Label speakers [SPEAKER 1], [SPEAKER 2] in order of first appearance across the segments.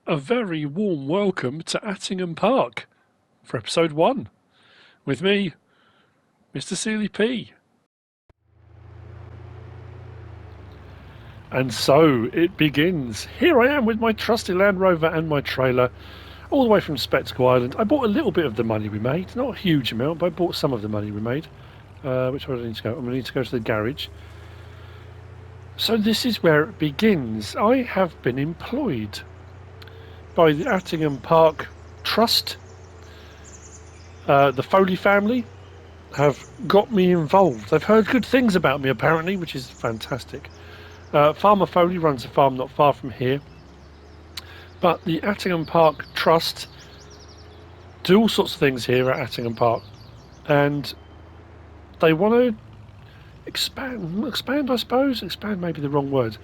[SPEAKER 1] A very warm welcome to Attingham Park for episode 1 with me, MrSealyp. And so it begins. Here I am with my trusty Land Rover and my trailer, all the way from Spectacle Island. I bought a little bit of the money we made, not a huge amount, but I bought some of the money we made. Which way do I need to go? I'm going to need to go to the garage. So this is where it begins. I have been employed by the Attingham Park Trust. The Foley family have got me involved. They've heard good things about me apparently, which is fantastic. Farmer Foley runs a farm not far from here. But the Attingham Park Trust do all sorts of things here at Attingham Park. And they want to expand I suppose. Expand may be the wrong word.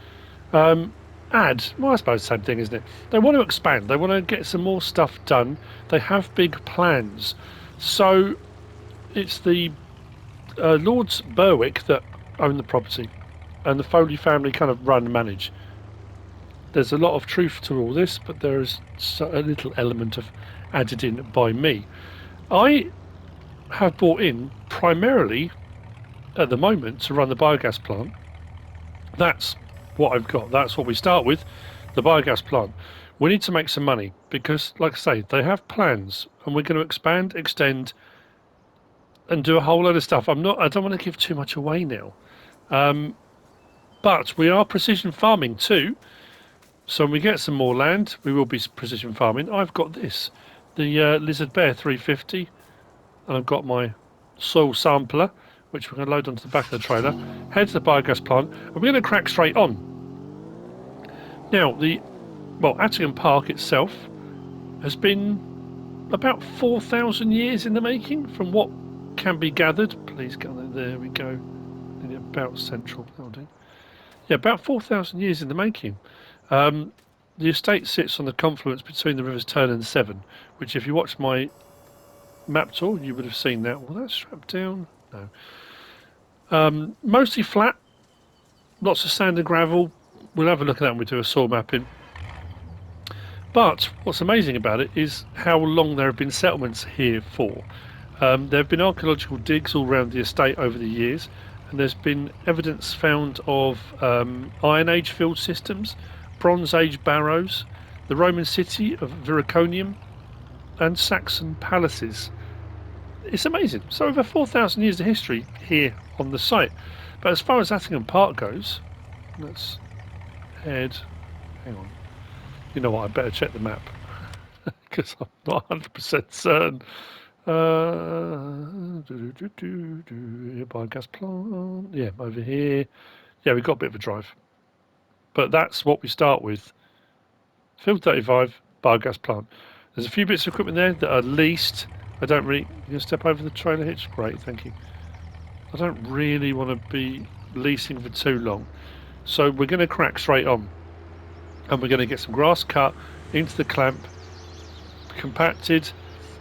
[SPEAKER 1] Add, well, I suppose the same thing, isn't it? They want to expand. They want to get some more stuff done. They have big plans. So it's the Lords Berwick that own the property, and the Foley family kind of run and manage. There's a lot of truth to all this, but there is a little element of added in by me. I have brought in primarily at the moment to run the biogas plant. That's what I've got. That's what we start with, the biogas plant. We need to make some money because, like I say, they have plans and we're going to expand, extend and do a whole load of stuff. I don't want to give too much away now. But we are precision farming too. So when we get some more land, we will be precision farming. I've got this, the Lizard Bear 350, and I've got my soil sampler, which we're going to load onto the back of the trailer, head to the biogas plant, and we're going to crack straight on. Now, Attingham Park itself has been about 4,000 years in the making, from what can be gathered. Please go there we go. About central, that'll do. Yeah, about 4,000 years in the making. The estate sits on the confluence between the rivers Tenant and Severn, which, if you watch my map tour, you would have seen that. Well, that's strapped down. No. Mostly flat, lots of sand and gravel. We'll have a look at that when we do a soil mapping. But what's amazing about it is how long there have been settlements here for. There have been archaeological digs all around the estate over the years, and there's been evidence found of Iron Age field systems, Bronze Age barrows, the Roman city of Viraconium, and Saxon palaces. It's amazing. So over 4,000 years of history here on the site. But as far as Attingham Park goes, let's head. Hang on. You know what? I better check the map because I'm not 100% certain. Biogas plant. Yeah, over here. Yeah, we've got a bit of a drive. But that's what we start with. Field 35, biogas plant. There's a few bits of equipment there that are leased. I don't really... You can step over the trailer hitch? Great, thank you. I don't really want to be leasing for too long. So we're going to crack straight on. And we're going to get some grass cut into the clamp, compacted.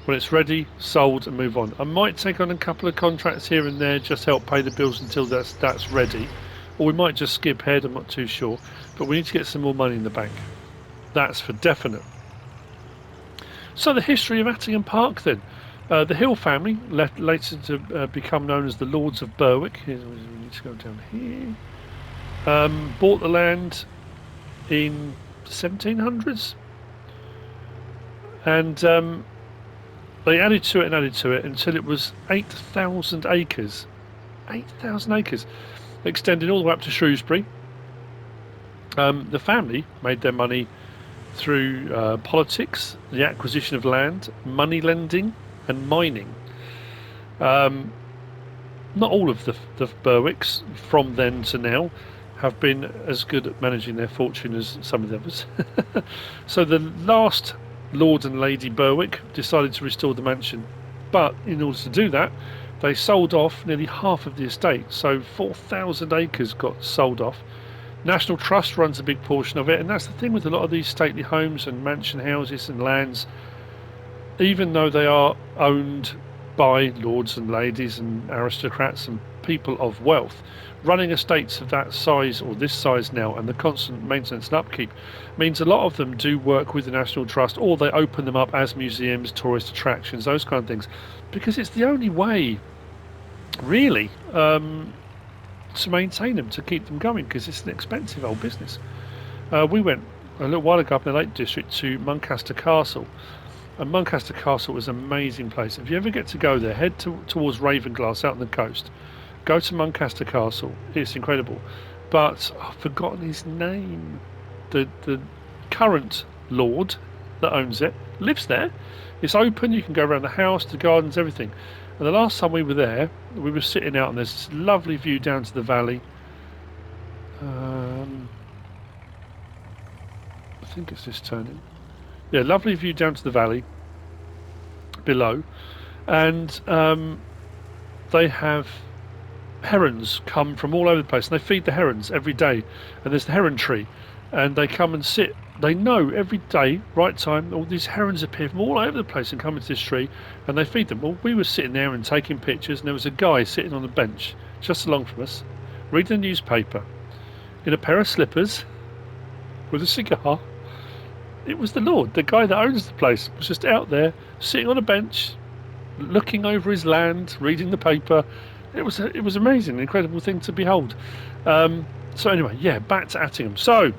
[SPEAKER 1] When it's ready, sold and move on. I might take on a couple of contracts here and there, just help pay the bills until that's ready. Or we might just skip ahead, I'm not too sure. But we need to get some more money in the bank. That's for definite. So the history of Attingham Park then. The Hill family, later to become known as the Lords of Berwick, we need to go down here, bought the land in the 1700s, and they added to it until it was 8,000 acres. 8,000 acres, extending all the way up to Shrewsbury. The family made their money through politics, the acquisition of land, money lending and mining. Not all of the Berwicks from then to now have been as good at managing their fortune as some of the others. So the last Lord and Lady Berwick decided to restore the mansion, but in order to do that they sold off nearly half of the estate, so 4,000 acres got sold off. National Trust runs a big portion of it, and that's the thing with a lot of these stately homes and mansion houses and lands. Even though they are owned by lords and ladies and aristocrats and people of wealth. Running estates of that size, or this size now, and the constant maintenance and upkeep means a lot of them do work with the National Trust, or they open them up as museums, tourist attractions, those kind of things, because it's the only way, really, to maintain them, to keep them going, because it's an expensive old business. We went a little while ago up in the Lake District to Muncaster Castle, and Muncaster Castle is an amazing place. If you ever get to go there, head towards Ravenglass out on the coast. Go to Muncaster Castle. It's incredible. But I've forgotten his name. The current lord that owns it lives there. It's open. You can go around the house, the gardens, everything. And the last time we were there, we were sitting out and there's this lovely view down to the valley. I think it's this turning. Yeah, lovely view down to the valley below. And they have herons come from all over the place, and they feed the herons every day, and there's the heron tree, and they come and sit. They know every day, right time, all these herons appear from all over the place and come into this tree, and they feed them. Well, we were sitting there and taking pictures, and there was a guy sitting on a bench just along from us, reading a newspaper in a pair of slippers with a cigar. It was the Lord, the guy that owns the place, was just out there sitting on a bench, looking over his land, reading the paper. It was amazing, an incredible thing to behold. So anyway, yeah, back to Attingham. So,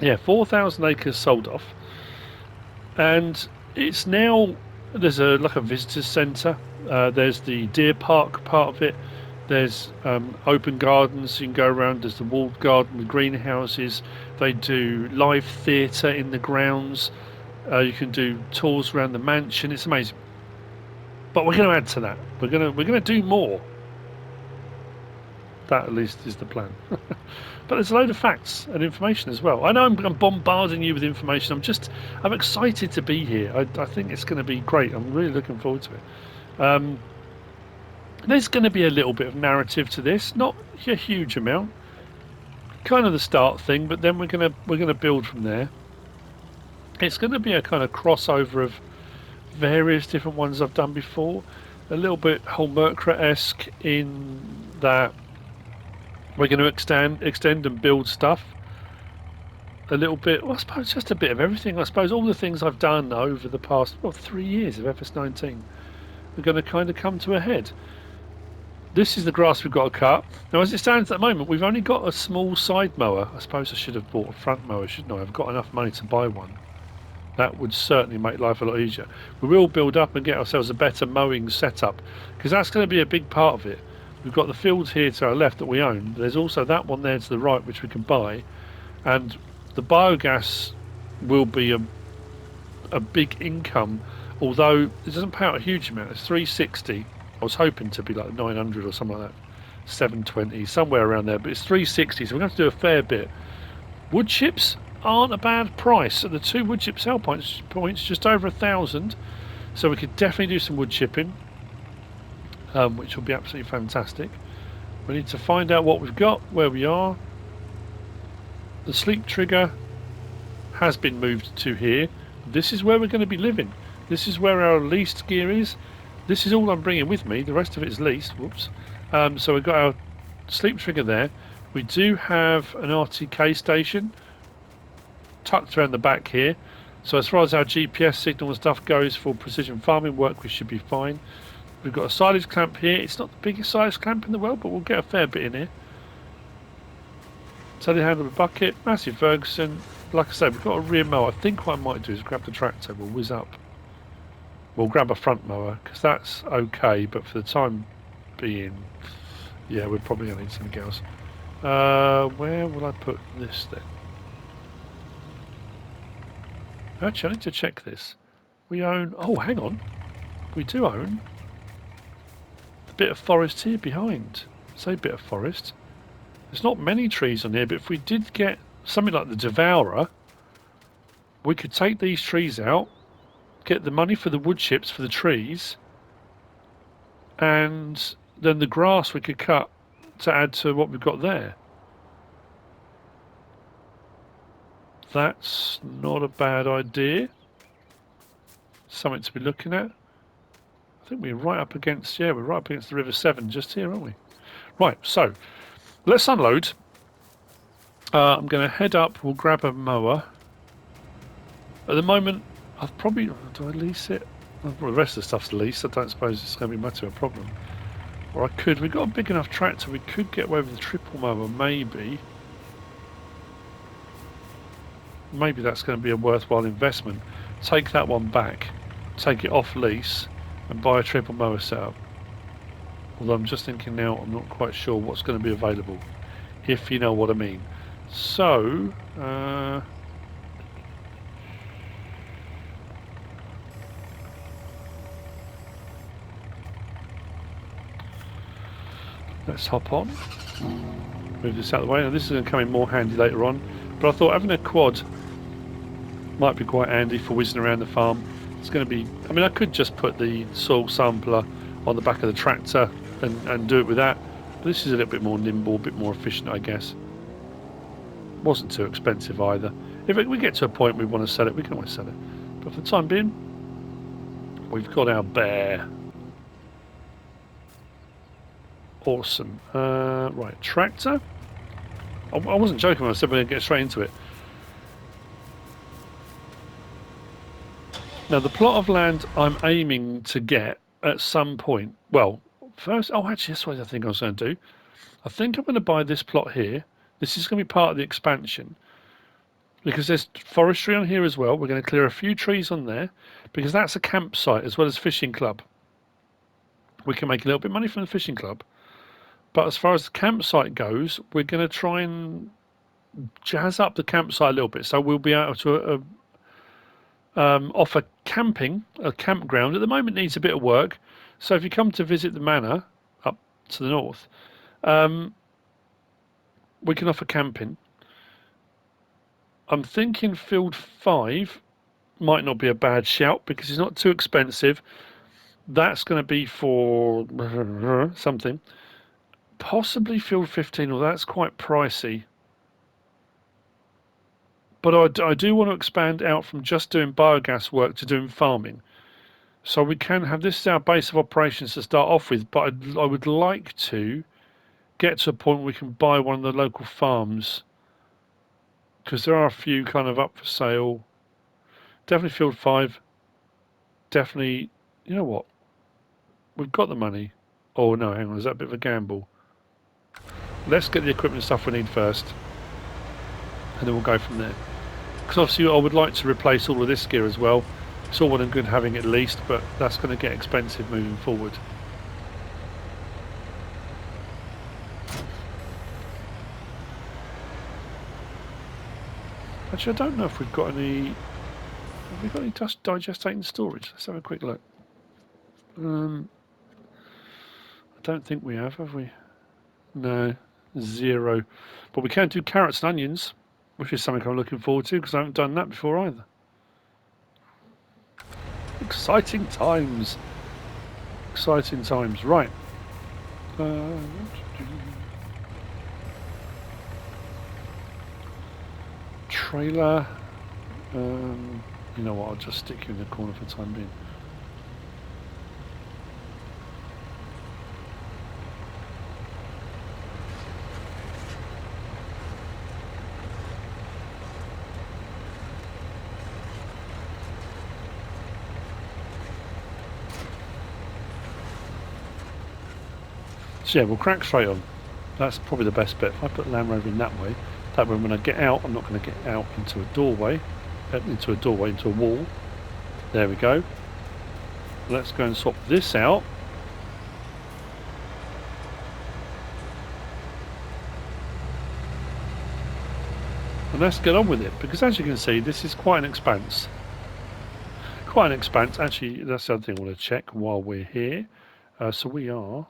[SPEAKER 1] yeah, 4,000 acres sold off, and it's now there's like a visitors centre. There's the deer park part of it. There's open gardens you can go around. There's the walled garden with greenhouses. They do live theatre in the grounds. You can do tours around the mansion. It's amazing. But we're going to add to that. We're going to do more. That at least is the plan. But there's a load of facts and information as well. I know I'm bombarding you with information. I'm excited to be here. I think it's going to be great. I'm really looking forward to it. There's going to be a little bit of narrative to this, not a huge amount. Kind of the start thing, but then we're going to build from there. It's going to be a kind of crossover of various different ones I've done before, a little bit Holmerkra-esque in that we're going to extend and build stuff a little bit. Well, I suppose just a bit of everything. I suppose all the things I've done over the past 3 years of FS19 are going to kind of come to a head. This is the grass we've got to cut. Now, as it stands at the moment, we've only got a small side mower. I suppose I should have bought a front mower, shouldn't I? I've got enough money to buy one. That would certainly make life a lot easier. We will build up and get ourselves a better mowing setup, because that's going to be a big part of it. We've got the fields here to our left that we own. There's also that one there to the right which we can buy, and the biogas will be a big income, although it doesn't pay out a huge amount. It's 360. I was hoping to be like 900 or something like that, 720, somewhere around there, but it's 360, so we're going to have to do a fair bit. Wood chips aren't a bad price. The 2 wood chip sell points just over 1,000, so we could definitely do some wood chipping, which will be absolutely fantastic. We need to find out what we've got, where we are. The sleep trigger has been moved to here. This is where we're going to be living. This is where our leased gear is. This is all I'm bringing with me. The rest of it is leased. Whoops. So we've got our sleep trigger there. We do have an RTK station tucked around the back here. So as far as our GPS signal and stuff goes for precision farming work, we should be fine. We've got a silage clamp here. It's not the biggest silage clamp in the world, but we'll get a fair bit in here. Telehandler bucket, massive Ferguson. Like I said, we've got a rear mower. I think what I might do is grab the tractor. We'll whiz up. We'll grab a front mower, because that's okay, but for the time being, yeah, we're probably going to need something else. Where will I put this then? Actually, I need to check this. We own... Oh, hang on. We do own a bit of forest here behind. Say bit of forest. There's not many trees on here, but if we did get something like the Devourer, we could take these trees out, get the money for the wood chips for the trees, and then the grass we could cut to add to what we've got there. That's not a bad idea. Something to be looking at. I I think we're right up against, yeah, we're right up against the River Severn just here, aren't we? Right, so let's unload. I'm going to head up, we'll grab a mower. At the moment, I've probably, do I lease it? Well, the rest of the stuff's leased, I don't suppose it's going to be much of a problem. Or I could, we've got a big enough tractor, we could get away with the triple mower, maybe. Maybe that's going to be a worthwhile investment. Take that one back, take it off lease, and buy a triple mower setup. Although I'm just thinking now, I'm not quite sure what's going to be available, if you know what I mean. So, let's hop on, move this out of the way. Now this is going to come in more handy later on, but I thought having a quad might be quite handy for whizzing around the farm. It's going to be, I mean, I could just put the soil sampler on the back of the tractor and do it with that, but this is a little bit more nimble, a bit more efficient, I guess. Wasn't too expensive either. If we get to a point we want to sell it, we can always sell it, but for the time being we've got our bear. Awesome. Right, tractor. I wasn't joking when I said we're going to get straight into it. Now, the plot of land I'm aiming to get at some point, well, first, oh, actually, that's what I think I was going to do. I think I'm going to buy this plot here. This is going to be part of the expansion because there's forestry on here as well. We're going to clear a few trees on there because that's a campsite as well as fishing club. We can make a little bit of money from the fishing club, but as far as the campsite goes, we're going to try and jazz up the campsite a little bit. So we'll be able to offer camping, a campground. At the moment, it needs a bit of work. So if you come to visit the manor up to the north, we can offer camping. I'm thinking Field 5 might not be a bad shout because it's not too expensive. That's going to be for something. Possibly Field 15, although that's quite pricey. But I do want to expand out from just doing biogas work to doing farming. So we can have, this is our base of operations to start off with, but I would like to get to a point where we can buy one of the local farms. Because there are a few kind of up for sale. Definitely Field 5. Definitely, you know what? We've got the money. Oh no, hang on, is that a bit of a gamble? Let's get the equipment stuff we need first. And then we'll go from there. Because obviously I would like to replace all of this gear as well. It's all well and good having it leased, but that's going to get expensive moving forward. Actually, I don't know if we've got any... Have we got any digestating storage? Let's have a quick look. I don't think we have we? No, 0. But we can do carrots and onions, which is something I'm looking forward to because I haven't done that before either. Exciting times. Exciting times. Right. Trailer. You know what? I'll just stick you in the corner for the time being. So yeah, we'll crack straight on. That's probably the best bet. If I put the Land Rover in that way when I get out, I'm not going to get out into a doorway, into a wall. There we go. Let's go and swap this out. And let's get on with it, because as you can see, this is quite an expanse. Quite an expanse. Actually, that's the other thing I want to check while we're here. So we are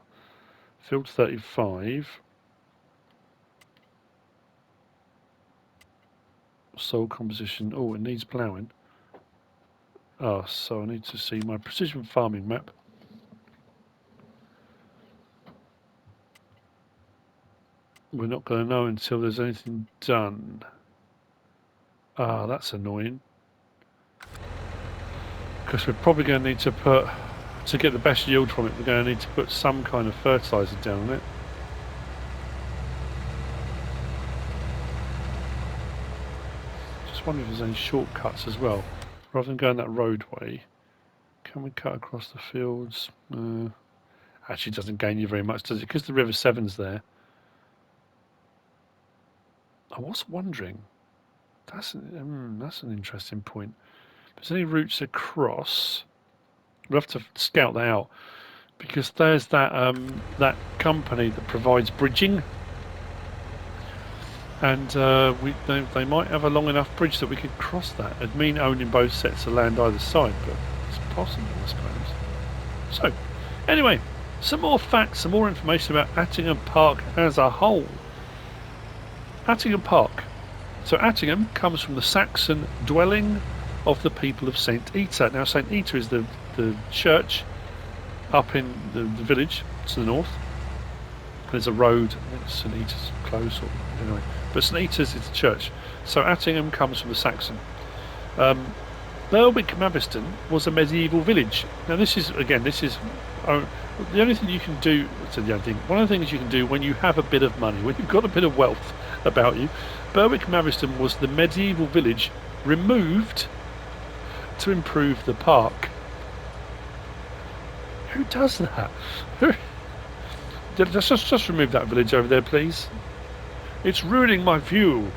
[SPEAKER 1] Field 35. Soil composition. Oh, it needs ploughing. Oh, so I need to see my precision farming map. We're not going to know until there's anything done. Ah, that's annoying. Because we're probably going to need to put to get the best yield from it, we're going to need to put some kind of fertiliser down on it. Just wondering if there's any shortcuts as well. Rather than going that roadway, can we cut across the fields? Actually doesn't gain you very much, does it? Because the River Severn's there. I was wondering, that's an interesting point. If there's any routes across, we'll have to scout that out, because there's that that company that provides bridging, and they might have a long enough bridge that we could cross that. It'd mean owning both sets of land either side, but it's possible, I suppose. So, anyway, some more facts, some more information about Attingham Park as a whole. Attingham Park. So Attingham comes from the Saxon dwelling of the people of St. Ita. Now St. Ita is the church up in the village to the north. There's a road, I think St. Ita's close, or anyway. But St. Ita's is the church. So Attingham comes from the Saxon. Berwick Mabiston was a medieval village. Now this is the only thing you can do, one of the things you can do when you have a bit of money, when you've got a bit of wealth about you. Berwick Mabiston was the medieval village removed to improve the park. Who does that? Just remove that village over there, please. It's ruining my view.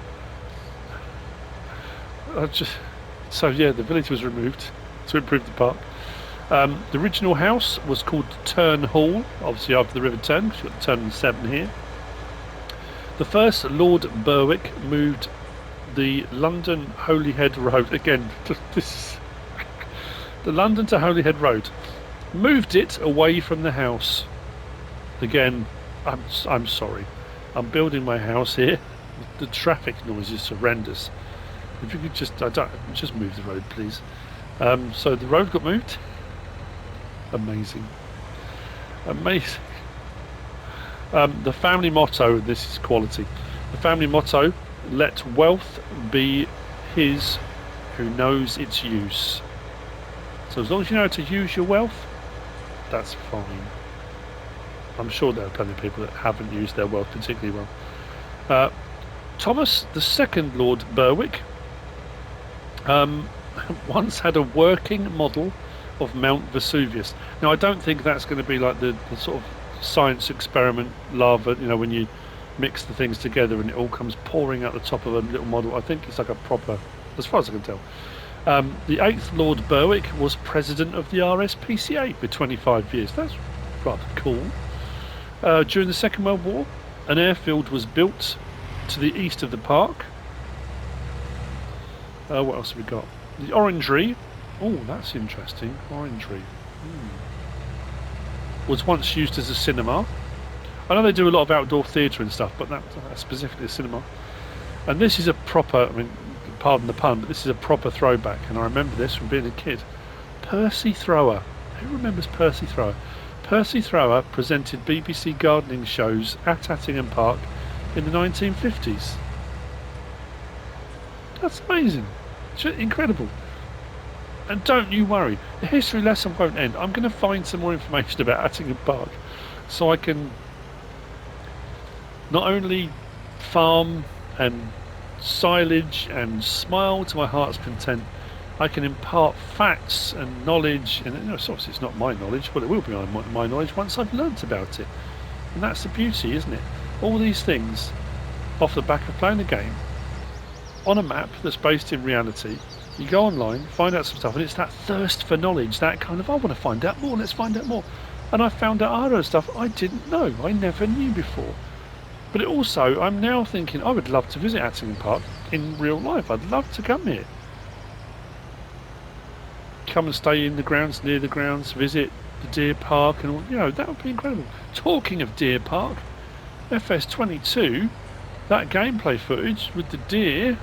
[SPEAKER 1] So yeah, the village was removed to improve the park. The original house was called Turn Hall, obviously after the River Turn, because you've got Turn and Severn here. The first Lord Berwick moved the London Holyhead Road, again, this the London to Holyhead Road, moved it away from the house. Again, I'm sorry, I'm building my house here. The traffic noise is horrendous. If you could just move the road, please. So the road got moved. Amazing. The family motto, this is quality. The family motto: let wealth be his who knows its use. So as long as you know how to use your wealth, that's fine. I'm sure there are plenty of people that haven't used their wealth particularly well. Thomas the second Lord Berwick once had a working model of Mount Vesuvius. Now I don't think that's going to be like the sort of science experiment lava, when you mix the things together and it all comes pouring out the top of a little model. I think it's like a proper, as far as I can tell. The 8th Lord Berwick was president of the RSPCA for 25 years. That's rather cool. During the Second World War, an airfield was built to the east of the park. What else have we got? The Orangery. Oh, that's interesting. Orangery. Was once used as a cinema. I know they do a lot of outdoor theatre and stuff, but that's specifically a cinema. And this is a proper, pardon the pun, but this is a proper throwback, and I remember this from being a kid. Percy Thrower. Who remembers Percy Thrower? Percy Thrower presented BBC gardening shows at Attingham Park in the 1950s. That's amazing. It's incredible. And don't you worry, the history lesson won't end. I'm going to find some more information about Attingham Park so I can not only farm and silage and smile to my heart's content, I can impart facts and knowledge, and obviously it's not my knowledge, but it will be my knowledge once I've learnt about it. And that's the beauty, isn't it? All these things off the back of playing the game on a map that's based in reality. You go online, find out some stuff, and it's that thirst for knowledge, that kind of, I want to find out more, let's find out more. And I found out other stuff I didn't know, I never knew before. But it also, I'm now thinking, I would love to visit Attingham Park in real life. I'd love to come here. Come and stay in the grounds, near the grounds, visit the deer park, and all, that would be incredible. Talking of deer park, FS19, that gameplay footage with the deer.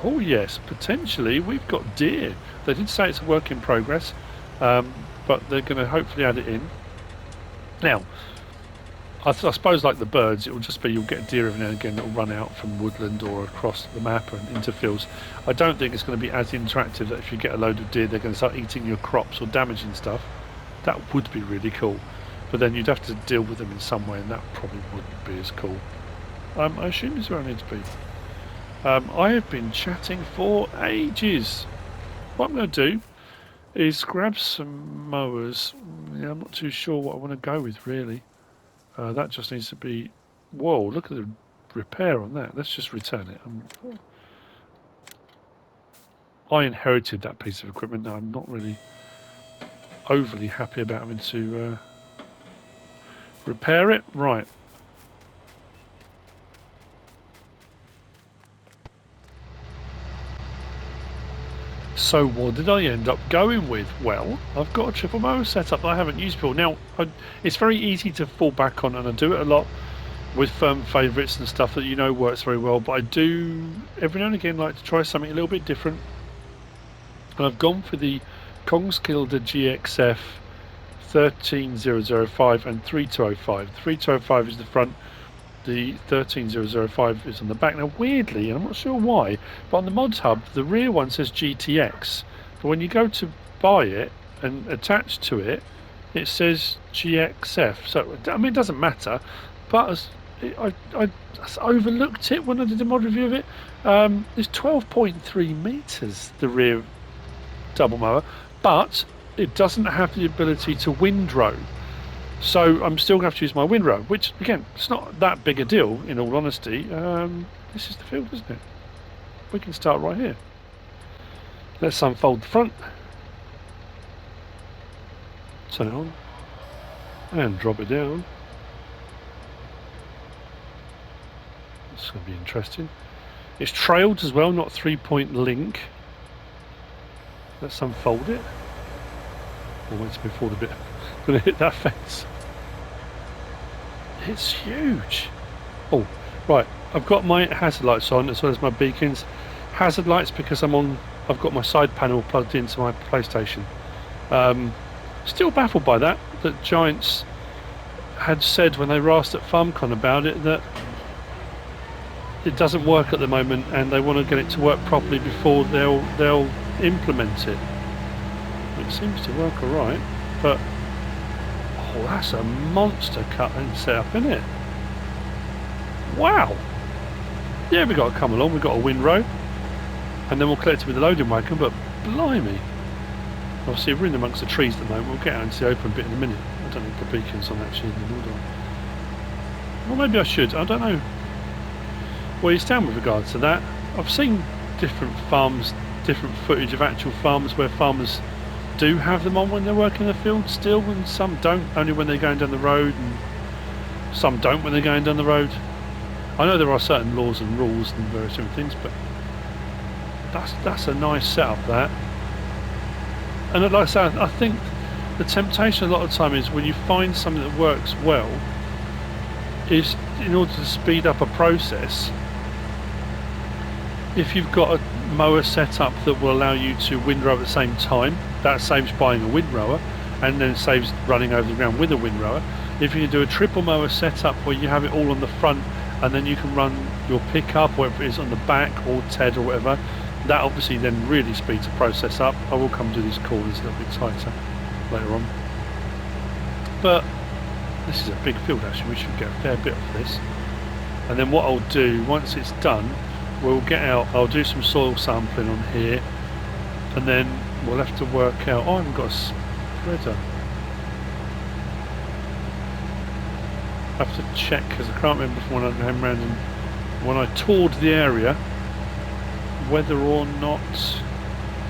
[SPEAKER 1] Oh yes, potentially we've got deer. They did say it's a work in progress, but they're going to hopefully add it in. Now, I suppose like the birds, it will just be you'll get a deer every now and again that will run out from woodland or across the map and into fields. I don't think it's going to be as interactive that if you get a load of deer they're going to start eating your crops or damaging stuff. That would be really cool, but then you'd have to deal with them in some way and that probably wouldn't be as cool. I assume this is where I need to be. I have been chatting for ages. What I'm going to do is grab some mowers. Yeah, I'm not too sure what I want to go with really. That just needs to be... Whoa, look at the repair on that. Let's just return it. I inherited that piece of equipment. Now I'm not really overly happy about having to repair it. Right. So what did I end up going with? Well, I've got a triple mower setup that I haven't used before. Now, it's very easy to fall back on, and I do it a lot with firm favourites and stuff that you know works very well, but I do every now and again like to try something a little bit different. And I've gone for the Kongskilde GXF 13005 and 3205. 3205 is the front, the 13005 is on the back. Now weirdly, and I'm not sure why, but on the mods hub the rear one says GTX, but when you go to buy it and attach to it, it says GXF. So I mean it doesn't matter, but I overlooked it when I did a mod review of it. It's 12.3 meters the rear double mower, but it doesn't have the ability to windrow. So I'm still going to have to use my windrow, which again, it's not that big a deal in all honesty. This is the field, isn't it? We can start right here. Let's unfold the front, turn it on, and drop it down. It's going to be interesting. It's trailed as well, not 3-point link. Let's unfold it. Oh, wait to move forward a bit. I'm going to hit that fence. It's huge. Oh, right. I've got my hazard lights on as well as my beacons. Hazard lights because I've got my side panel plugged into my PlayStation. Still baffled by that Giants had said when they were asked at FarmCon about it that it doesn't work at the moment and they want to get it to work properly before they'll implement it. It seems to work alright, but oh, that's a monster cut and setup, isn't it? Wow! Yeah, we've got to come along, we've got a windrow, and then we'll collect it with the loading wagon, but blimey! Obviously, we're in amongst the trees at the moment, we'll get out into the open bit in a minute. I don't think the beacon's on actually in the middle. Well, maybe I should, I don't know where you stand with regards to that. I've seen different farms, different footage of actual farms where farmers do have them on when they're working in the field still, and some don't, only when they're going down the road, and some don't when they're going down the road. I know there are certain laws and rules and various different things, but that's a nice setup, that. And like I say, I think the temptation a lot of the time is when you find something that works well, is in order to speed up a process, if you've got a mower setup that will allow you to windrow at the same time, that saves buying a windrower and then saves running over the ground with a windrower. If you can do a triple mower setup where you have it all on the front and then you can run your pickup, whatever it is, on the back or TED or whatever, that obviously then really speeds the process up. I will come to these corners a little bit tighter later on. But this is a big field actually, we should get a fair bit of this. And then what I'll do, once it's done, we'll get out, I'll do some soil sampling on here, and then we'll have to work out, oh, I haven't got a spreader. I have to check, because I can't remember from when I came around and when I toured the area, whether or not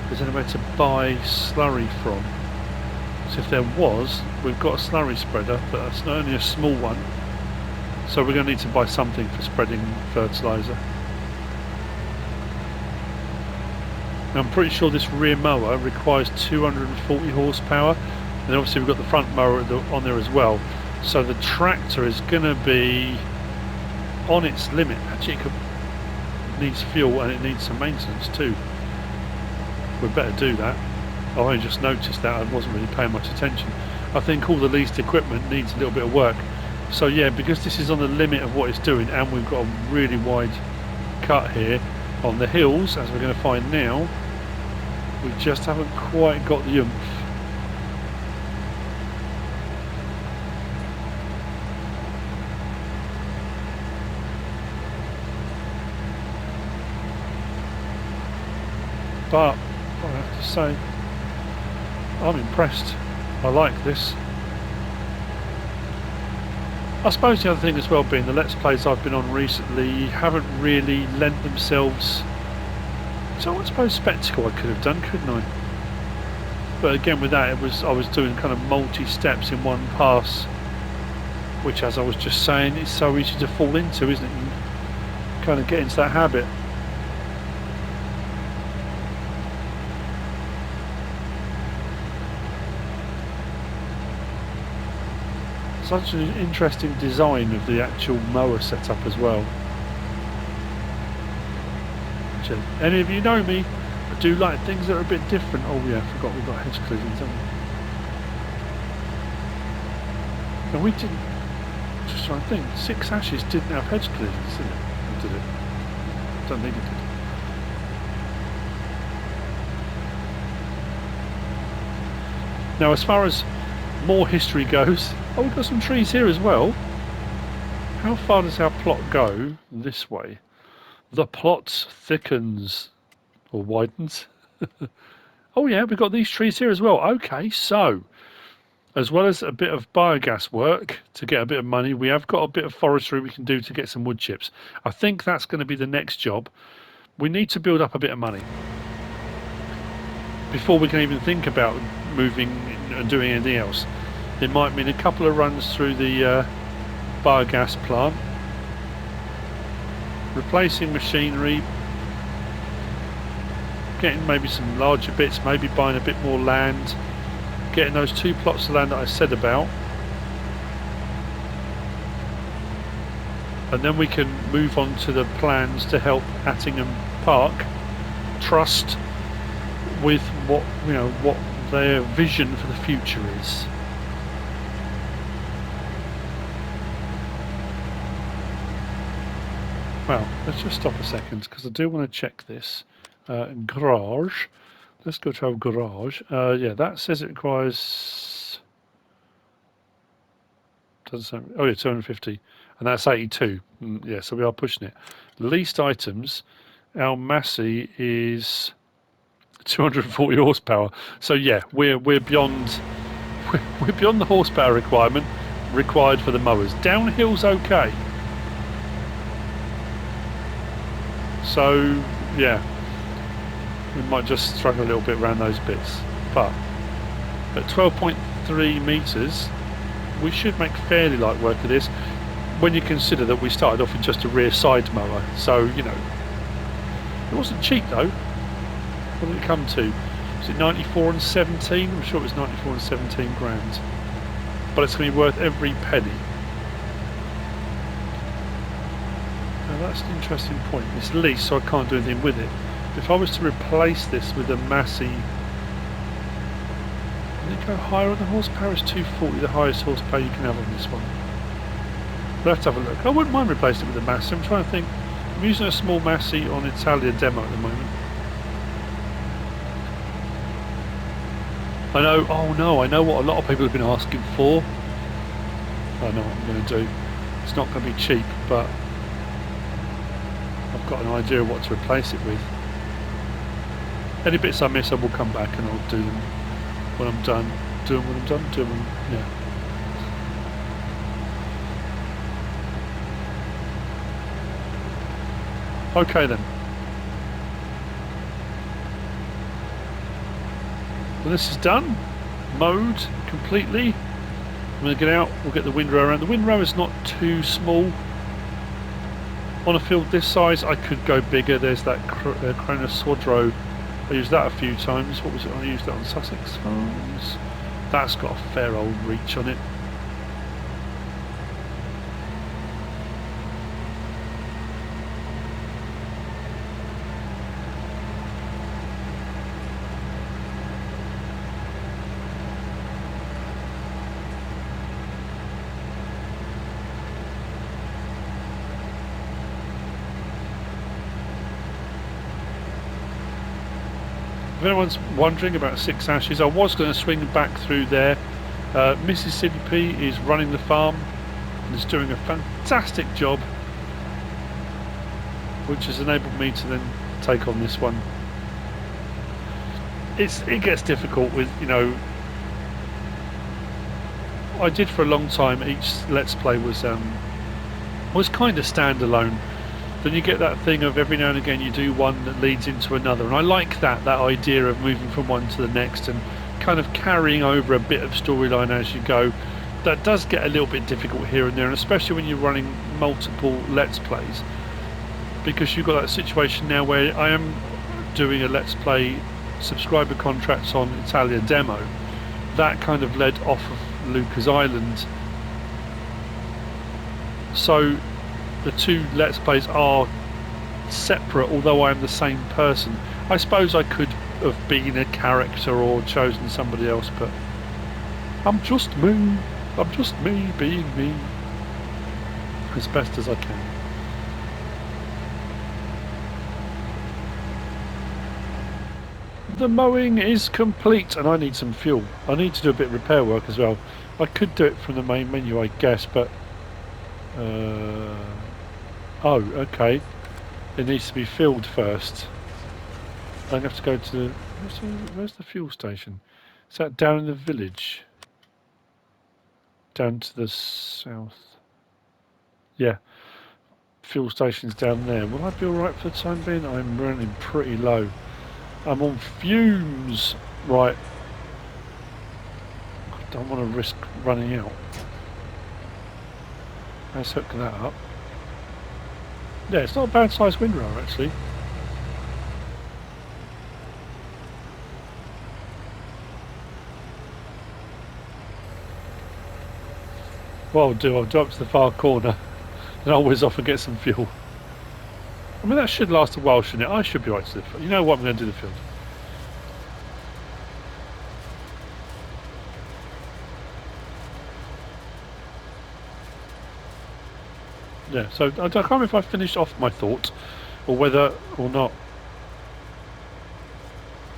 [SPEAKER 1] there's anywhere to buy slurry from. So if there was, we've got a slurry spreader, but that's only a small one, so we're going to need to buy something for spreading fertiliser. I'm pretty sure this rear mower requires 240 horsepower, and obviously we've got the front mower on there as well, so the tractor is going to be on its limit. Actually, it needs fuel and it needs some maintenance too. We'd better do that. I only just noticed that, I wasn't really paying much attention. I think all the leased equipment needs a little bit of work. So yeah, because this is on the limit of what it's doing, and we've got a really wide cut here on the hills, as we're going to find now, we just haven't quite got the oomph. But I have to say, I'm impressed. I like this. I suppose the other thing as well being the Let's Plays I've been on recently haven't really lent themselves. So I suppose Spectacle I could have done, couldn't I? But again with that I was doing kind of multi-steps in one pass, which, as I was just saying, is so easy to fall into, isn't it? And kind of get into that habit. Such an interesting design of the actual mower setup as well. Any of you know me, I do like things that are a bit different. Oh yeah, I forgot we've got hedge collisions, haven't we? And we didn't, just trying to think, 6 Ashes didn't have hedge collisions, did it? Or did it? I don't think it did. Now as far as more history goes, oh, we've got some trees here as well. How far does our plot go this way? The plot thickens or widens. Oh yeah, we've got these trees here as well. Okay, so as well as a bit of biogas work to get a bit of money, we have got a bit of forestry we can do to get some wood chips. I think that's going to be the next job. We need to build up a bit of money before we can even think about moving and doing anything else. It might mean a couple of runs through the biogas plant, replacing machinery, getting maybe some larger bits, maybe buying a bit more land, getting those 2 plots of land that I said about, and then we can move on to the plans to help Attingham Park Trust with what, you know, what their vision for the future is. Well, let's just stop a second because I do want to check this. Garage. Let's go to our garage. Yeah, that says it requires. Doesn't sound. Oh yeah, 250, and that's 82. Yeah, so we are pushing it. Least items. Our Massey is 240 horsepower. So yeah, we're beyond. We're beyond the horsepower requirement required for the mowers. Downhill's okay. So yeah, we might just struggle a little bit around those bits, but at 12.3 meters we should make fairly light work of this when you consider that we started off with just a rear side mower. So you know, it wasn't cheap though. What did it come to? Was it 94 and 17? I'm sure it was 94 and 17 grand, but it's going to be worth every penny. Now that's an interesting point. It's leased, so I can't do anything with it. If I was to replace this with a Massey, can it go higher on the horsepower? It's 240, the highest horsepower you can have on this one. We'll have to have a look. I wouldn't mind replacing it with a Massey. I'm trying to think. I'm using a small Massey on Italia demo at the moment. I know, oh no, I know what a lot of people have been asking for. I know what I'm going to do. It's not going to be cheap, but I've got an idea of what to replace it with. Any bits I miss I will come back and I'll do them when I'm done. Do them when I'm done, do them, yeah. Okay then. Well, this is done. Mowed completely. I'm going to get out, we'll get the windrow around. The windrow is not too small. On a field this size I could go bigger. There's that Cronus Swadro. I used that a few times. What was it? I used that on Sussex Farms. That's got a fair old reach on it. If anyone's wondering about Six Ashes, I was going to swing back through there. MrSealyp is running the farm and is doing a fantastic job, which has enabled me to then take on this one. It gets difficult with, you know, I did for a long time, each Let's Play was kind of standalone. Then you get that thing of every now and again you do one that leads into another, and I like that idea of moving from one to the next and kind of carrying over a bit of storyline as you go. That does get a little bit difficult here and there, and especially when you're running multiple Let's Plays, because you've got that situation now where I am doing a Let's Play subscriber contracts on Italia demo. That kind of led off of Lucas Island, so the two Let's Plays are separate, although I am the same person. I suppose I could have been a character or chosen somebody else, but I'm just me. I'm just me being me as best as I can. The mowing is complete and I need some fuel. I need to do a bit of repair work as well. I could do it from the main menu, I guess, but oh, okay. It needs to be filled first. I'm going to have to go to the... Where's the fuel station? Is that down in the village? Down to the south. Yeah. Fuel station's down there. Will I be alright for the time being? I'm running pretty low. I'm on fumes. Right. I don't want to risk running out. Let's hook that up. Yeah, it's not a bad sized windrow actually. What I'll do, I'll drop to the far corner and I'll whiz off and get some fuel. I mean, that should last a while, shouldn't it? I should be right to the field. You know what, I'm going to do the field. Yeah, so I can't remember if I finished off my thought or whether or not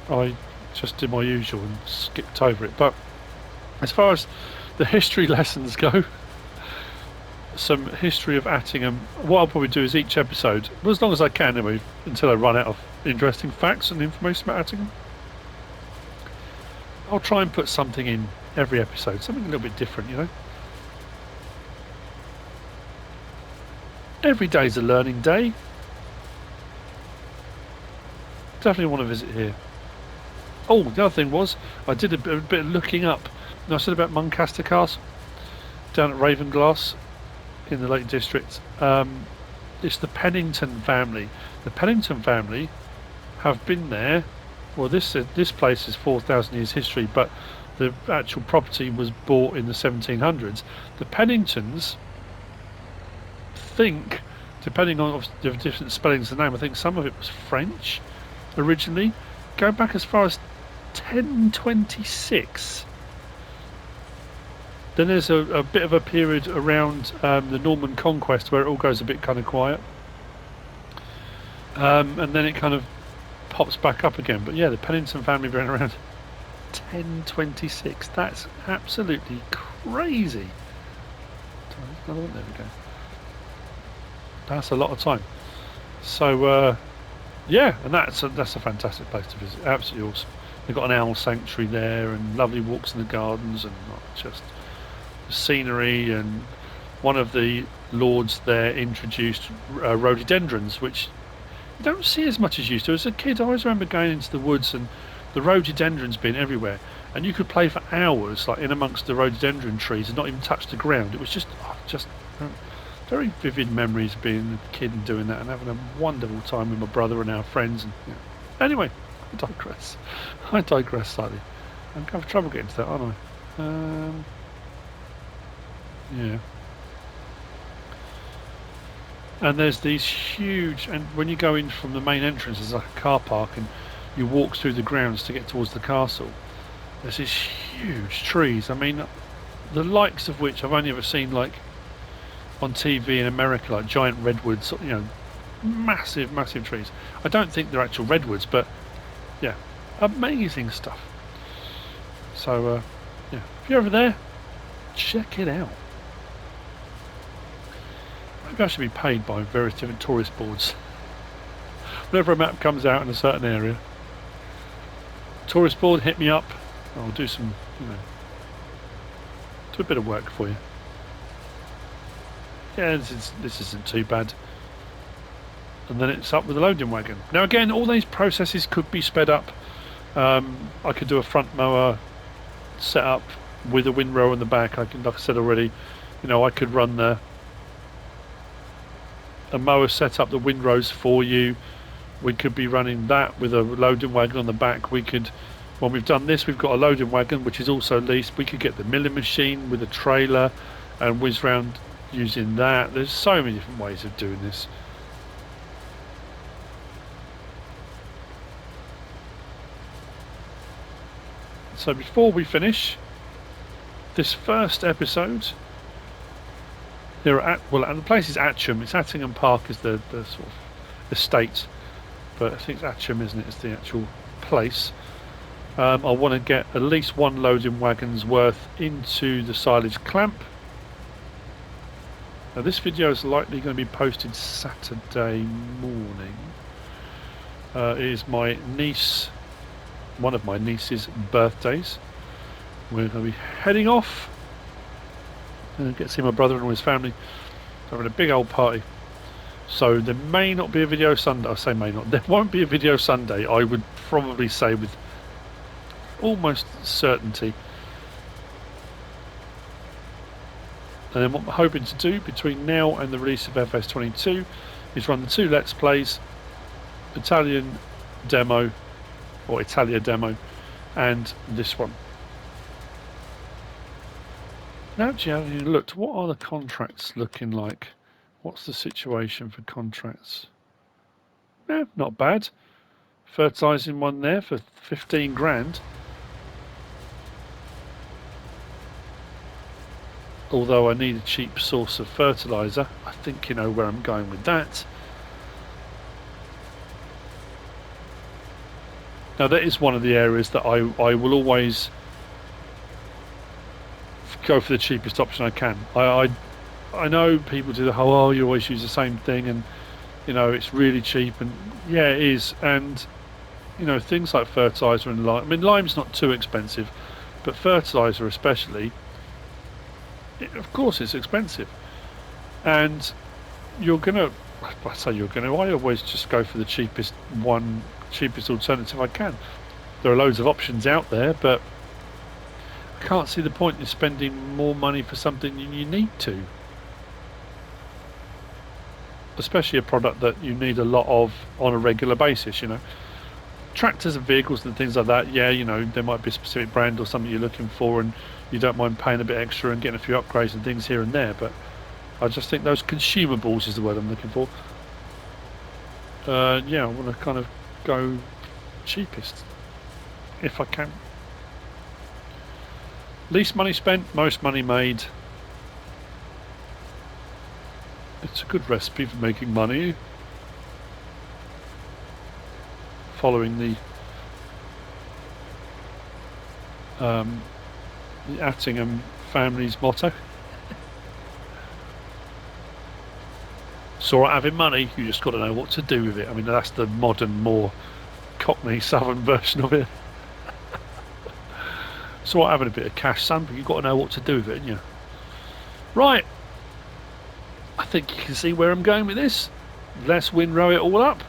[SPEAKER 1] I just did my usual and skipped over it. But as far as the history lessons go, some history of Attingham. What I'll probably do is each episode, well, as long as I can anyway, until I run out of interesting facts and information about Attingham, I'll try and put something in every episode, something a little bit different, you know. Every day's a learning day. Definitely want to visit here. Oh, the other thing was, I did a bit of looking up. And I said about Muncaster Castle down at Ravenglass in the Lake District. It's the Pennington family. The Pennington family have been there. Well, this place is 4,000 years history, but the actual property was bought in the 1700s. The Penningtons, think, depending on the different spellings of the name, I think some of it was French originally, going back as far as 1026. Then there's a bit of a period around the Norman conquest where it all goes a bit kind of quiet, and then it kind of pops back up again. But yeah, the Pennington family been around 1026. That's absolutely crazy. Another one, there we go. That's a lot of time. So yeah, and that's a fantastic place to visit. Absolutely awesome. They've got an owl sanctuary there and lovely walks in the gardens and just the scenery. And one of the lords there introduced rhododendrons, which you don't see as much as you used to. As a kid, I always remember going into the woods and the rhododendrons being everywhere, and you could play for hours like in amongst the rhododendron trees and not even touch the ground. It was just very vivid memories of being a kid and doing that and having a wonderful time with my brother and our friends. And anyway, I digress slightly. I'm having trouble getting to that, aren't I? Yeah. And there's these huge, and when you go in from the main entrance, there's like a car park, and you walk through the grounds to get towards the castle. There's these huge trees. I mean, the likes of which I've only ever seen like on TV in America, like giant redwoods, you know, massive trees. I don't think they're actual redwoods, but yeah, Amazing stuff. So, yeah, if you're over there, check it out. Maybe I should be paid by various different tourist boards. Whenever a map comes out in a certain area, tourist board, hit me up. I'll do some, do a bit of work for you. Yeah, this isn't too bad. And then it's up with the loading wagon. Now again, all these processes could be sped up. I could do a front mower setup with a windrow in the back. I can, like I said already, I could run a mower set up the windrows for you. We could be running that with a loading wagon on the back. We could, when we've done this, we've got a loading wagon which is also leased. We could get the milling machine with a trailer and whiz round using that. There's so many different ways of doing this. So before we finish this first episode, the place is Attingham. It's Attingham Park is the sort of estate, but I think it's Attingham, isn't it? It's the actual place. I want to get at least one loading wagon's worth into the silage clamp. Now this video is likely going to be posted Saturday morning. It is my niece, one of my niece's birthdays. We're going to be heading off and get to see my brother and his family. Having a big old party. So there may not be a video Sunday. I say may not. There won't be a video Sunday. I would probably say with almost certainty. And then what I'm hoping to do between now and the release of FS22 is run the two Let's Plays, Italian demo or Italia demo, and this one. Now, actually, having looked, what are the contracts looking like? What's the situation for contracts? Yeah, not bad. Fertilising one there for 15 grand. Although I need a cheap source of fertiliser. I think you know where I'm going with that. Now that is one of the areas that I will always go for the cheapest option I can. I know people do the whole, oh, you always use the same thing, and it's really cheap, and yeah, it is. And things like fertiliser and lime. I mean, lime's not too expensive, but fertiliser especially, of course it's expensive. And I always just go for the cheapest alternative I can. There are loads of options out there, but I can't see the point in spending more money for something you need to. Especially a product that you need a lot of on a regular basis, Tractors and vehicles and things like that, yeah, there might be a specific brand or something you're looking for and you don't mind paying a bit extra and getting a few upgrades and things here and there, but I just think those consumables is the word I'm looking for. Yeah, I want to kind of go cheapest if I can. Least money spent, most money made. It's a good recipe for making money. Following the Attingham family's motto. So having money, you just got to know what to do with it. I mean, that's the modern, more Cockney Southern version of it. So having a bit of cash, son, but you've got to know what to do with it, haven't you? Right. I think you can see where I'm going with this. Let's windrow it all up.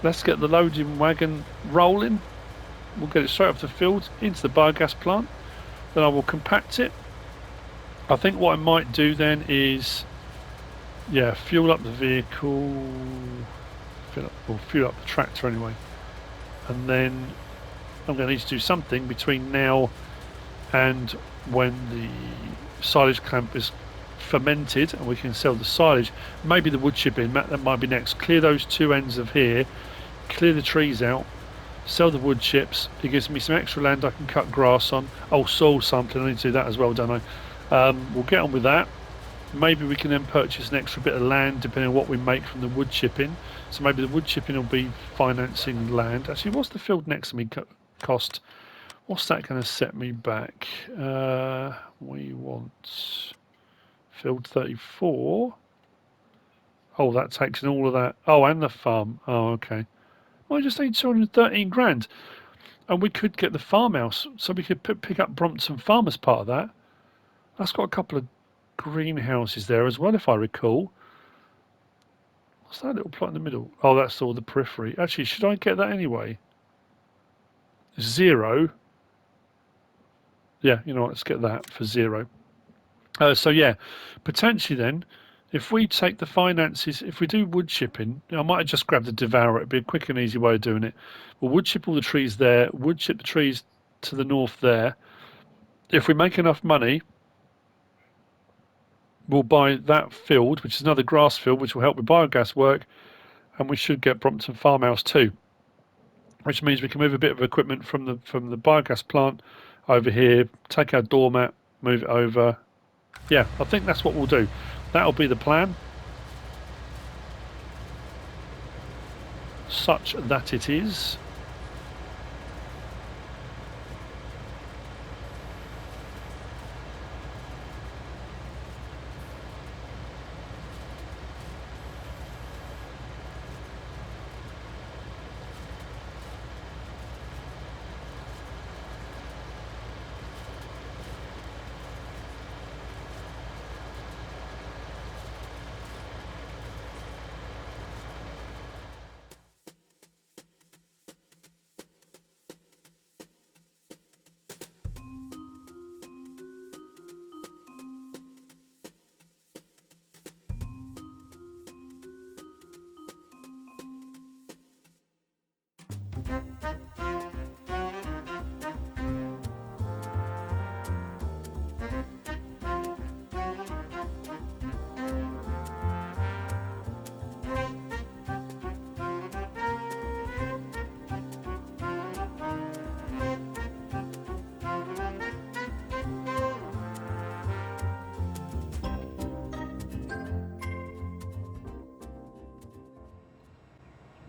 [SPEAKER 1] Let's get the loading wagon rolling. We'll get it straight off the field into the biogas plant. Then I will compact it. I think what I might do then is, yeah, fuel up the vehicle, fuel up the tractor anyway. And then I'm going to need to do something between now and when the silage clamp is fermented and we can sell the silage. Maybe the wood chipping, that might be next. Clear those two ends of here, clear the trees out, sell the wood chips. It gives me some extra land I can cut grass on. Oh, soil sampling, I need to do that as well, don't I? We'll get on with that. Maybe we can then purchase an extra bit of land depending on what we make from the wood chipping. So maybe the wood chipping will be financing land. Actually, what's the field next to me? cost. What's that going to set me back? We want field 34. Oh, that takes in all of that. Oh, and the farm. Oh, okay. Well, I just need 213 grand. And we could get the farmhouse. So we could pick up Brompton Farm as part of that. That's got a couple of greenhouses there as well, if I recall. What's that little plot in the middle? Oh, that's all the periphery. Actually, should I get that anyway? 0. Yeah, you know what, let's get that for 0. So yeah, potentially then, if we take the finances, if we do wood chipping, I might have just grabbed the devourer. It'd be a quick and easy way of doing it. We'll wood chip all the trees there, wood chip the trees to the north there. If we make enough money, we'll buy that field, which is another grass field, which will help with biogas work, and we should get Brompton Farmhouse too, which means we can move a bit of equipment from the biogas plant over here, take our doormat, move it over. Yeah, I think that's what we'll do. That'll be the plan, such that it is.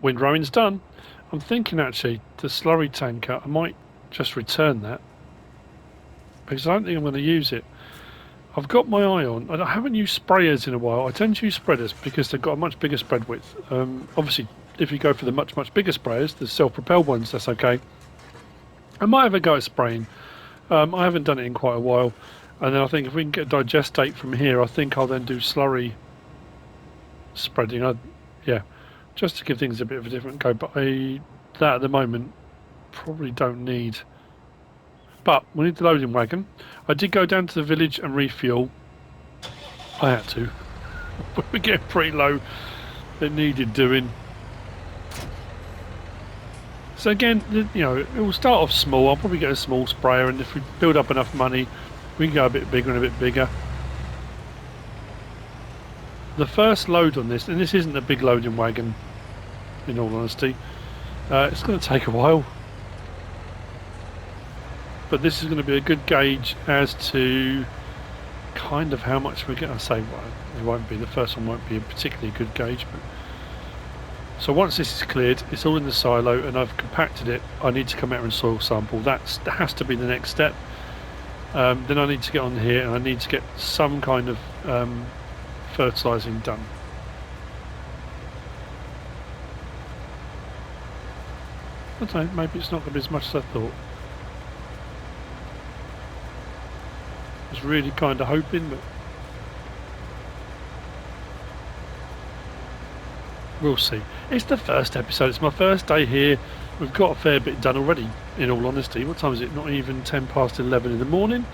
[SPEAKER 1] Windrowing's done. I'm thinking actually the slurry tanker, I might just return that because I don't think I'm going to use it. I've got my eye on, I haven't used sprayers in a while. I tend to use spreaders because they've got a much bigger spread width. Obviously, if you go for the much bigger sprayers, the self-propelled ones, that's okay. I might have a go at spraying. I haven't done it in quite a while. And then I think if we can get digestate from here, I think I'll then do slurry spreading. Yeah. Just to give things a bit of a different go, but that at the moment probably don't need. But we need the loading wagon. I did go down to the village and refuel. I had to. We're getting pretty low. It needed doing. So again, you know, it will start off small. I'll probably get a small sprayer, and if we build up enough money, we can go a bit bigger and a bit bigger. The first load on this, and this isn't a big loading wagon, in all honesty, it's going to take a while. But this is going to be a good gauge as to kind of how much we're going to say. Well, it won't be, the first one won't be a particularly good gauge. But so once this is cleared, it's all in the silo and I've compacted it, I need to come out and soil sample. That has to be the next step. Then I need to get on here and I need to get some kind of fertilising done. I don't know, maybe it's not going to be as much as I thought. I was really kind of hoping, but we'll see. It's the first episode, it's my first day here. We've got a fair bit done already, in all honesty. What time is it? Not even 10 past 11 in the morning.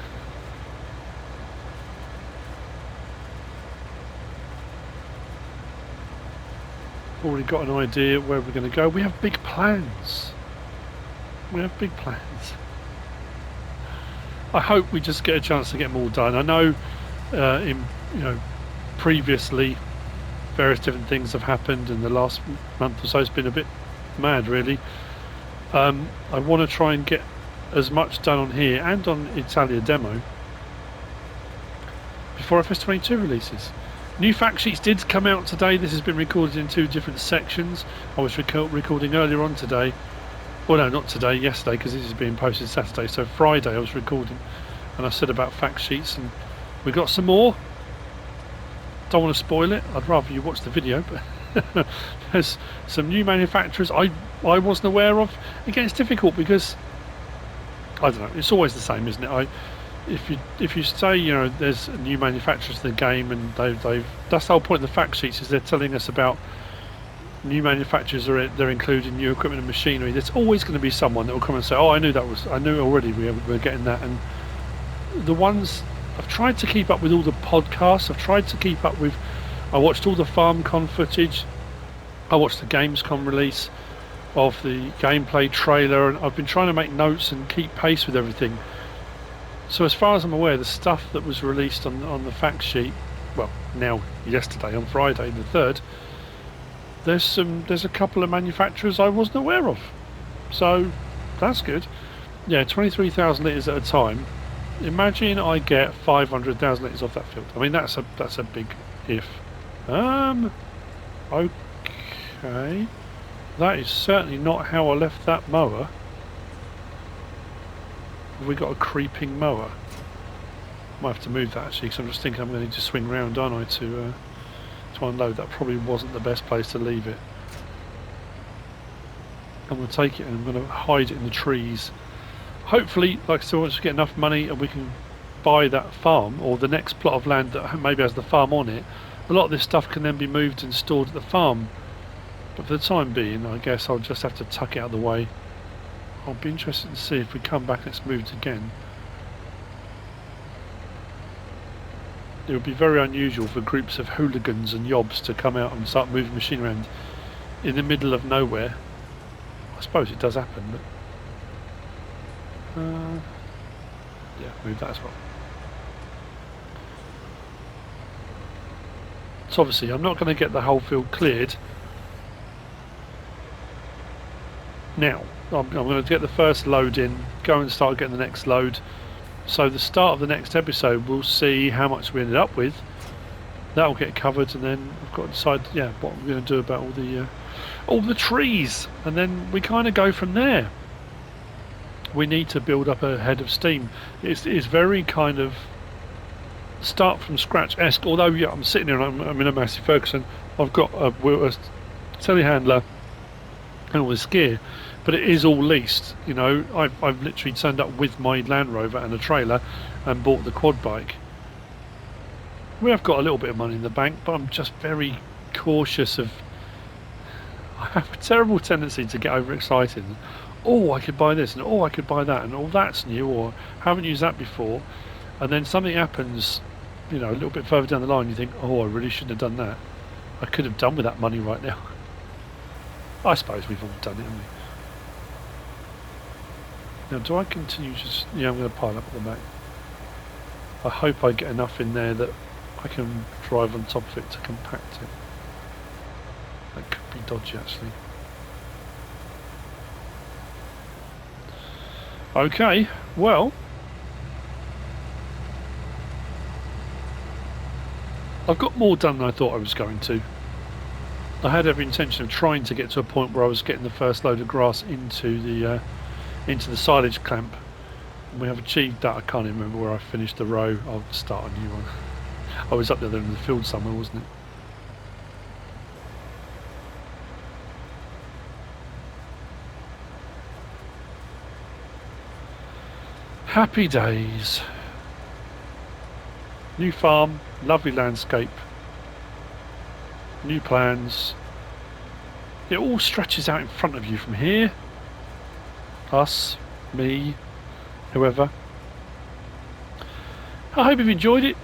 [SPEAKER 1] Already got an idea where we're going to go. We have big plans. We have big plans. I hope we just get a chance to get them all done. I know previously various different things have happened and the last month or so has been a bit mad really. I want to try and get as much done on here and on Italia demo before FS22 releases. New fact sheets did come out today. This has been recorded in 2 different sections. I was recording earlier on today Well, no, not today, yesterday, because this is being posted Saturday. So Friday I was recording, and I said about fact sheets, and we got some more. Don't want to spoil it. I'd rather you watch the video, but there's some new manufacturers I wasn't aware of. Again, it's difficult because I don't know. It's always the same, isn't it? If you say, you know, there's new manufacturers in the game, and they've that's the whole point of the fact sheets, is they're telling us about new manufacturers, they're including new equipment and machinery. There's always going to be someone that will come and say, oh, I knew already we're getting that. And the ones I've tried to keep up with, all the podcasts, I've tried to keep up with, I watched all the FarmCon footage, I watched the Gamescom release of the gameplay trailer, and I've been trying to make notes and keep pace with everything. So as far as I'm aware, the stuff that was released on the fact sheet, well, now yesterday, on Friday the 3rd, there's a couple of manufacturers I wasn't aware of, so that's good. Yeah, 23,000 litres at a time. Imagine I get 500,000 litres off that field. I mean, that's a big if. Okay, that is certainly not how I left that mower. Have we got a creeping mower? Might have to move that actually, because I'm just thinking I'm going to need to swing round, aren't I, to unload. That probably wasn't the best place to leave it. I'm going to take it and I'm going to hide it in the trees. Hopefully, like I said, once we get enough money and we can buy that farm, or the next plot of land that maybe has the farm on it, a lot of this stuff can then be moved and stored at the farm. But for the time being, I guess I'll just have to tuck it out of the way. I'll be interested to see if we come back and it's moved again. It would be very unusual for groups of hooligans and yobs to come out and start moving machine around in the middle of nowhere. I suppose it does happen, but yeah, move that as well. So obviously I'm not going to get the whole field cleared now. I'm going to get the first load in, go and start getting the next load. So the start of the next episode, we'll see how much we ended up with. That'll get covered, and then I've got to decide, yeah, what we're going to do about all the trees, and then we kind of go from there. We need to build up a head of steam. It's very kind of start from scratch-esque. Although yeah, I'm sitting here, and I'm in a Massey Ferguson. I've got a telehandler and all this gear. But it is all leased, you know. I've literally turned up with my Land Rover and a trailer and bought the quad bike. We have got a little bit of money in the bank, but I'm just very cautious of... I have a terrible tendency to get overexcited. Oh, I could buy this, and oh, I could buy that, and oh, that's new, or haven't used that before. And then something happens, you know, a little bit further down the line, you think, oh, I really shouldn't have done that. I could have done with that money right now. I suppose we've all done it, haven't we? Now, do I continue just... Yeah, I'm going to pile up at the back. I hope I get enough in there that I can drive on top of it to compact it. That could be dodgy, actually. Okay, well... I've got more done than I thought I was going to. I had every intention of trying to get to a point where I was getting the first load of grass into the silage clamp, and we have achieved that. I can't even remember where I finished the row. I'll start a new one. I was up there in the field somewhere, wasn't it? Happy days. New farm, lovely landscape, new plans. It all stretches out in front of you from here. Us, me, whoever. I hope you've enjoyed it.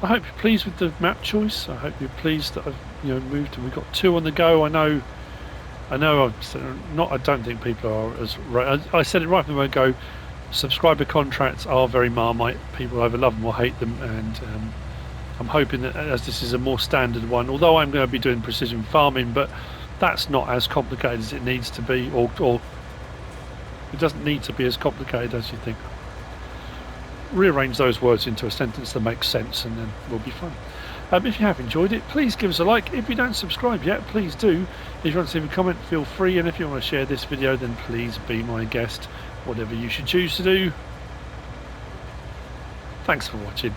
[SPEAKER 1] I hope you're pleased with the map choice. I hope you're pleased that I've moved and we've got 2 on the go. I know I don't think people are as right. I said it right from the word go. Subscriber contracts are very Marmite. People either love them or hate them, and I'm hoping that as this is a more standard one, although I'm going to be doing precision farming, but that's not as complicated as it needs to be, or it doesn't need to be as complicated as you think. Rearrange those words into a sentence that makes sense, and then we'll be fine. If you have enjoyed it, please give us a like. If you don't subscribe yet, please do. If you want to leave a comment, feel free, and if you want to share this video, then please be my guest, whatever you should choose to do. Thanks for watching.